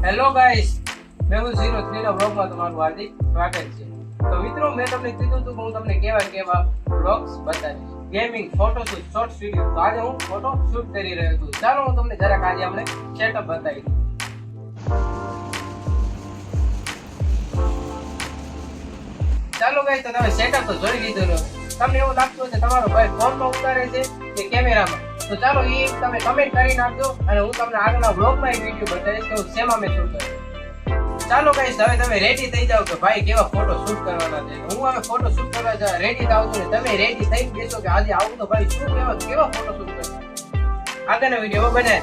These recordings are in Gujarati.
હેલો ગાઈસ, મેહુલ 03 ના વ્લોગમાં તમારું હાર્દિક સ્વાગત છે. તો મિત્રો, મેં તમને કીધું હતું કે હું તમને કેવા વ્લોગ્સ બતાવીશ, ગેમિંગ, ફોટોશૂટ, શોર્ટ વિડિયો. તો આજે હું ફોટો શૂટ કરી રહ્યો છું. ચાલો હું તમને જરાક આજે આપણે સેટઅપ બતાવી દઉં. ચાલો ગાઈસ, તો તમે સેટઅપ તો જોઈ લીધું ને તમને એવું લાગતું હશે તમારો ભાઈ ફોનમાં ઉતારે છે કે કેમેરામાં, તો ચાલો એ તમે કમેન્ટ કરી નાખજો અને હું તમને આગળના વ્લોગમાં એક વિડિયો બતાવીશ કે હું શેમાં મેં શૂટ કર્યું. ચાલો ગાઈસ, હવે તમે રેડી થઈ જાવ કે ભાઈ કેવા ફોટો શૂટ કરવાના છે. હું હવે ફોટો શૂટ કરવા રેડી થાઉં છું ને તમે રેડી થઈ બેસો કે આજે આવું તો ભાઈ શું કેવા ફોટો શૂટ કરવા આગળના વિડિયો બનાય.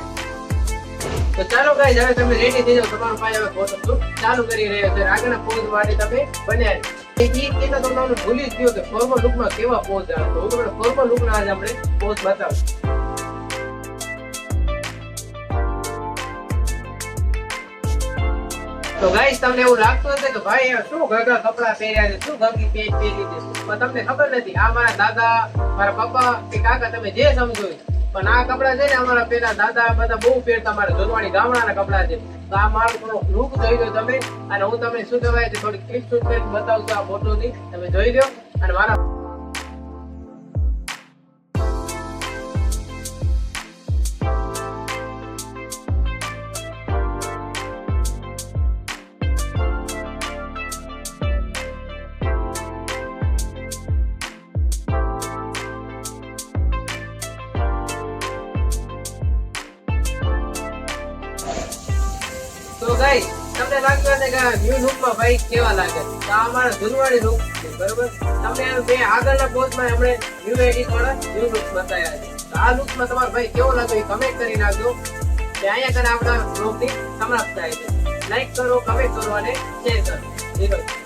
તો ચાલો ગાઈસ, હવે તમે રેડી થઈ જાવ. તમારો ભાઈ હવે ફોટો શૂટ ચાલુ કરી રહ્યો છે. આગળના પોઝ માટે તમે બન્યા તમને ભૂલી જ ગયો કે ફોર્મલ લુકમાં કેવા પોઝ આવે. તો હું તમને ફોર્મલ લુકના આજે આપણે પોઝ બતાવું. તો ગાઈસ, તમને એવું લાગતું હશે કે ભાઈ શું ઘગા કપડા પહેર્યા છે, શું ઘગી પેન્ટ પહેરી છે, પણ તમને ખબર નથી આ મારા દાદા, મારા પપ્પા કે કાકા, તમે જે સમજો. પણ આ કપડા છે ને અમારા પેલા દાદા બધા બહુ પહેરતા, મારા જોનવાડી ગામડાના કપડા છે. તો આ મારો થોડો લુક જોઈ લો તમે, અને હું તમને શું કહેવાય છે થોડી ક્લિપ શૂટ કરીને બતાવું છું આ ફોટોની. તમે જોઈ લો અને મારા તો ગાઈસ, તમને લાગતું હશે કે આ ન્યુ લુકમાં ભાઈ કેવા લાગે. તો આ અમારા જૂનવાડી લુક છે, બરોબર. તમને બે આગળના પોસ્ટમાં આપણે ન્યુ એડિટ વાળા ન્યુ લુક બતાવ્યા છે. તો આ લુકમાં તમારો ભાઈ કેવો લાગે એ કમેન્ટ કરી નાખજો. કે અહીંયા કને આપણા બ્લોગની સમાપ્ત થાય છે. લાઈક કરો, કમેન્ટ કરો અને શેર કરો. ધન્યવાદ.